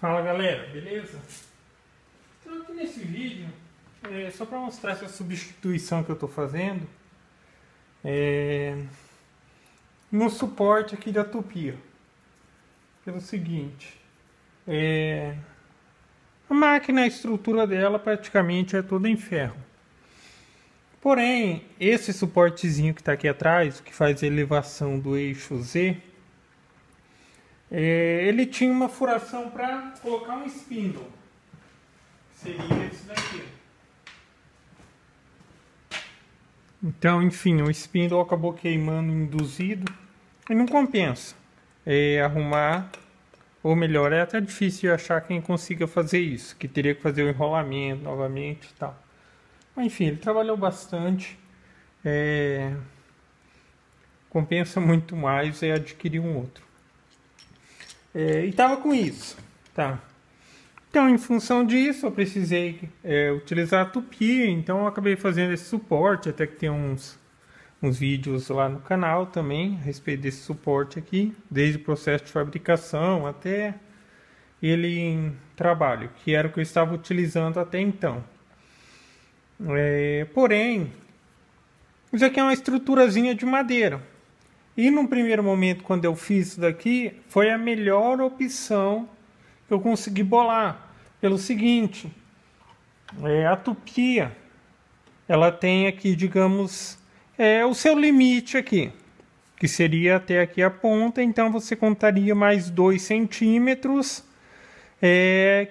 Fala galera, beleza? Então aqui nesse vídeo, só para mostrar essa substituição que eu estou fazendo no suporte aqui da Tupy. Pelo seguinte, a máquina, a estrutura dela praticamente é toda em ferro. Porém, esse suportezinho que está aqui atrás, que faz a elevação do eixo Z, ele tinha uma furação para colocar um spindle. Seria esse daqui. Então, enfim, o spindle acabou queimando induzido e não compensa arrumar, ou melhor, é até difícil achar quem consiga fazer isso, que teria que fazer o enrolamento novamente e tal. Mas, enfim, ele trabalhou bastante. Compensa muito mais adquirir um outro. E tava com isso, tá? Então, em função disso, eu precisei utilizar a Tupy, então eu acabei fazendo esse suporte, até que tem uns vídeos lá no canal também, a respeito desse suporte aqui, desde o processo de fabricação até ele em trabalho, que era o que eu estava utilizando até então. Porém, isso aqui é uma estruturazinha de madeira. E no primeiro momento, quando eu fiz isso daqui, foi a melhor opção que eu consegui bolar. Pelo seguinte, a Tupy, ela tem aqui, digamos, o seu limite aqui, que seria até aqui a ponta, então você contaria mais 2 centímetros,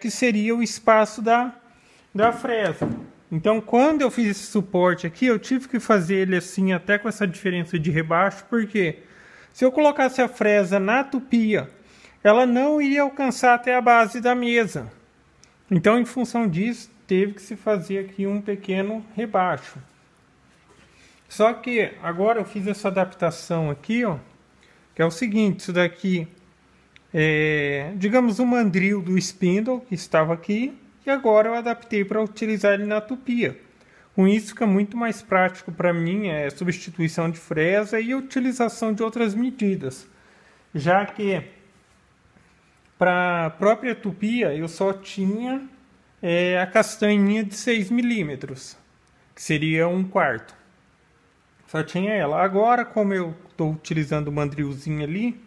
que seria o espaço da fresa. Então, quando eu fiz esse suporte aqui, eu tive que fazer ele assim, até com essa diferença de rebaixo, porque se eu colocasse a fresa na Tupy, ela não iria alcançar até a base da mesa. Então, em função disso, teve que se fazer aqui um pequeno rebaixo. Só que agora eu fiz essa adaptação aqui, que é o seguinte, isso daqui digamos, o mandril do spindle que estava aqui, e agora eu adaptei para utilizar ele na Tupy. Com isso fica muito mais prático para mim, substituição de fresa e utilização de outras medidas. Já que para a própria Tupy eu só tinha a castanhinha de 6 milímetros, que seria 1/4. Só tinha ela. Agora, como eu estou utilizando o mandrilzinho ali,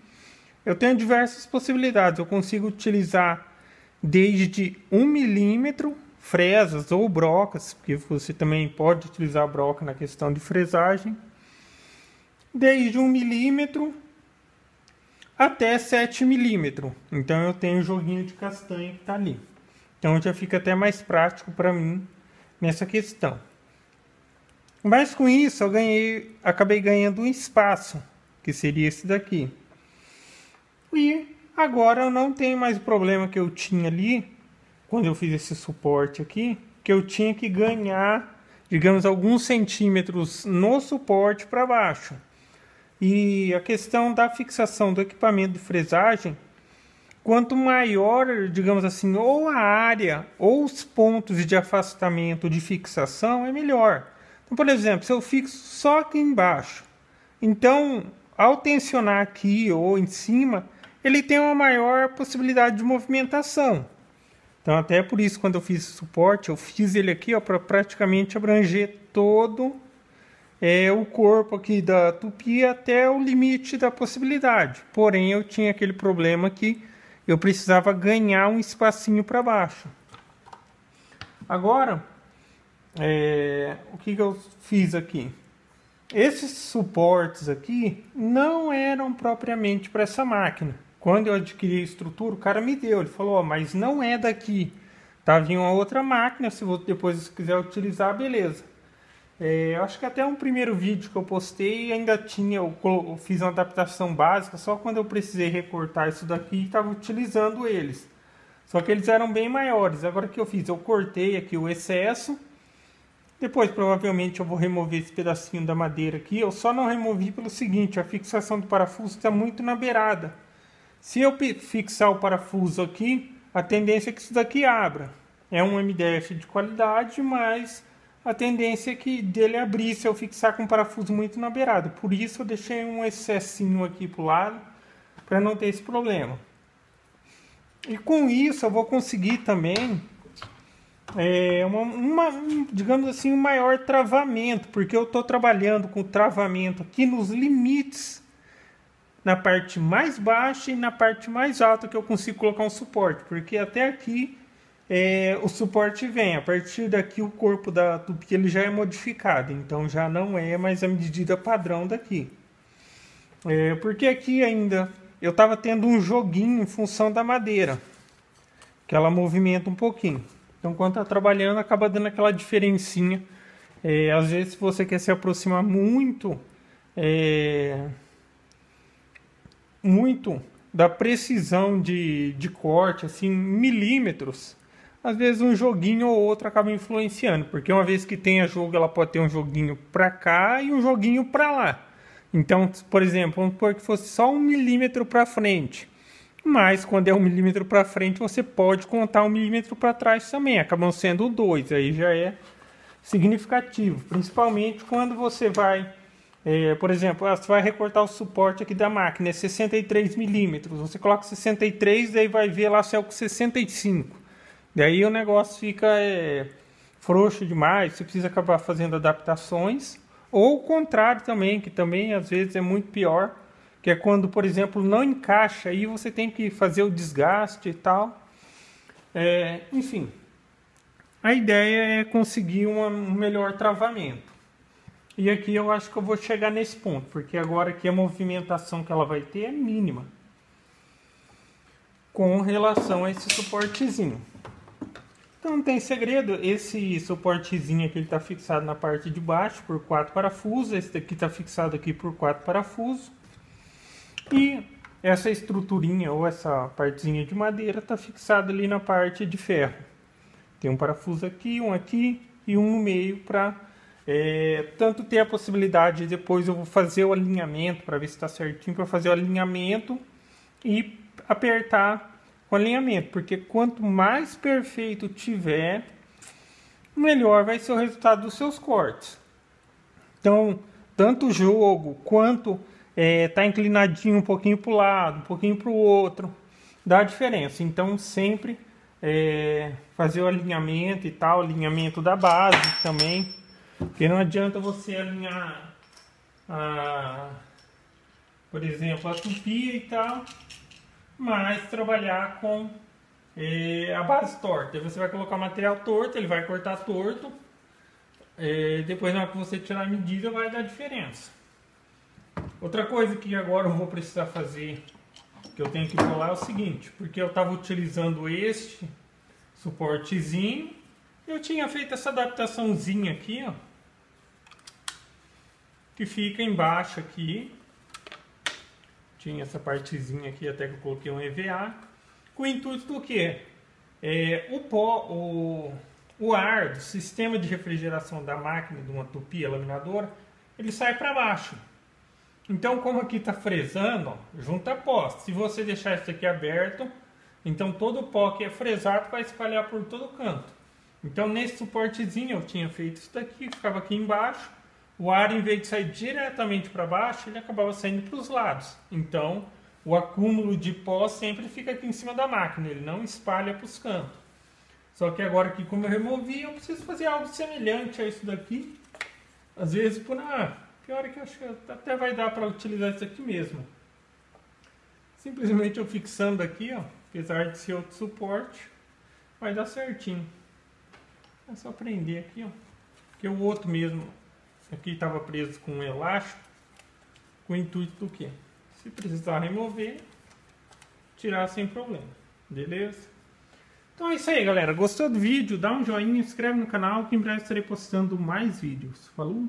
eu tenho diversas possibilidades. Eu consigo utilizar desde 1 milímetro, fresas ou brocas, porque você também pode utilizar a broca na questão de fresagem, desde 1 milímetro até 7 milímetros. Então eu tenho o joguinho de castanha que está ali. Então já fica até mais prático para mim nessa questão. Mas com isso eu acabei ganhando um espaço, que seria esse daqui. E agora eu não tenho mais o problema que eu tinha ali, quando eu fiz esse suporte aqui, que eu tinha que ganhar, digamos, alguns centímetros no suporte para baixo. E a questão da fixação do equipamento de fresagem, quanto maior, digamos assim, ou a área ou os pontos de afastamento de fixação, é melhor. Então, por exemplo, se eu fixo só aqui embaixo, então, ao tensionar aqui ou em cima, ele tem uma maior possibilidade de movimentação. Então, até por isso, quando eu fiz esse suporte, eu fiz ele aqui para praticamente abranger todo o corpo aqui da Tupy até o limite da possibilidade. Porém, eu tinha aquele problema que eu precisava ganhar um espacinho para baixo. Agora, o que eu fiz aqui? Esses suportes aqui não eram propriamente para essa máquina. Quando eu adquiri a estrutura, o cara me deu. Ele falou, mas não é daqui. Tá vindo uma outra máquina, se você depois quiser utilizar, beleza. Eu acho que até um primeiro vídeo que eu postei ainda tinha, eu fiz uma adaptação básica, só quando eu precisei recortar isso daqui, estava utilizando eles. Só que eles eram bem maiores. Agora o que eu fiz? Eu cortei aqui o excesso. Depois provavelmente eu vou remover esse pedacinho da madeira aqui. Eu só não removi pelo seguinte, a fixação do parafuso está muito na beirada. Se eu fixar o parafuso aqui, a tendência é que isso daqui abra. É um MDF de qualidade, mas a tendência é que dele abrir se eu fixar com o parafuso muito na beirada. Por isso eu deixei um excessinho aqui pro lado, para não ter esse problema. E com isso eu vou conseguir também digamos assim, um maior travamento, porque eu estou trabalhando com travamento aqui nos limites, na parte mais baixa e na parte mais alta que eu consigo colocar um suporte, porque até aqui o suporte vem, a partir daqui o corpo da tupi ele já é modificado, então já não é mais a medida padrão daqui. Porque aqui ainda eu estava tendo um joguinho em função da madeira, que ela movimenta um pouquinho. Então, quando está trabalhando, acaba dando aquela diferencinha. Às vezes, se você quer se aproximar muito da precisão de corte, assim, milímetros, às vezes um joguinho ou outro acaba influenciando. Porque uma vez que tenha jogo, ela pode ter um joguinho para cá e um joguinho para lá. Então, por exemplo, vamos supor que fosse só 1 milímetro para frente. Mas quando é 1 milímetro para frente, você pode contar 1 milímetro para trás também. Acabam sendo 2, aí já é significativo. Principalmente quando você vai, por exemplo, você vai recortar o suporte aqui da máquina, é 63 milímetros. Você coloca 63, daí vai ver lá se é o 65. Daí o negócio fica frouxo demais, você precisa acabar fazendo adaptações. Ou o contrário também, que também às vezes é muito pior. Que é quando, por exemplo, não encaixa, aí você tem que fazer o desgaste e tal. Enfim, a ideia é conseguir um melhor travamento. E aqui eu acho que eu vou chegar nesse ponto, porque agora aqui a movimentação que ela vai ter é mínima com relação a esse suportezinho. Então não tem segredo, esse suportezinho aqui está fixado na parte de baixo por 4 parafusos, esse daqui está fixado aqui por 4 parafusos. E essa estruturinha ou essa partezinha de madeira está fixada ali na parte de ferro. Tem um parafuso aqui e um no meio para tanto ter a possibilidade de depois eu vou fazer o alinhamento para ver se está certinho, para fazer o alinhamento e apertar o alinhamento, porque quanto mais perfeito tiver, melhor vai ser o resultado dos seus cortes. Então, tanto o jogo quanto tá inclinadinho um pouquinho para o lado, um pouquinho para o outro, dá diferença. Então sempre fazer o alinhamento e tal, alinhamento da base também, porque não adianta você alinhar por exemplo, a tupi e tal, mas trabalhar com a base torta. Aí você vai colocar o material torto, ele vai cortar torto, depois na hora que você tirar a medida vai dar diferença. Outra coisa que agora eu vou precisar fazer, que eu tenho que colar, é o seguinte, porque eu estava utilizando este suportezinho, eu tinha feito essa adaptaçãozinha aqui, ó, que fica embaixo aqui, tinha essa partezinha aqui até que eu coloquei um EVA, com o intuito do quê? O ar do sistema de refrigeração da máquina, de uma tupi laminadora, ele sai para baixo. Então, como aqui está fresando, ó, junta pó. Se você deixar isso aqui aberto, então todo o pó que é fresado vai espalhar por todo canto. Então, nesse suportezinho eu tinha feito isso daqui, ficava aqui embaixo. O ar, em vez de sair diretamente para baixo, ele acabava saindo para os lados. Então, o acúmulo de pó sempre fica aqui em cima da máquina, ele não espalha para os cantos. Só que agora aqui, como eu removi, eu preciso fazer algo semelhante a isso daqui. Às vezes, pior é que eu acho que até vai dar para utilizar isso aqui mesmo. Simplesmente eu fixando aqui, ó, apesar de ser outro suporte, vai dar certinho. É só prender aqui, ó. Porque o outro mesmo, aqui estava preso com um elástico, com o intuito do quê? Se precisar remover, tirar sem problema. Beleza? Então é isso aí, galera. Gostou do vídeo? Dá um joinha, se inscreve no canal que em breve estarei postando mais vídeos. Falou?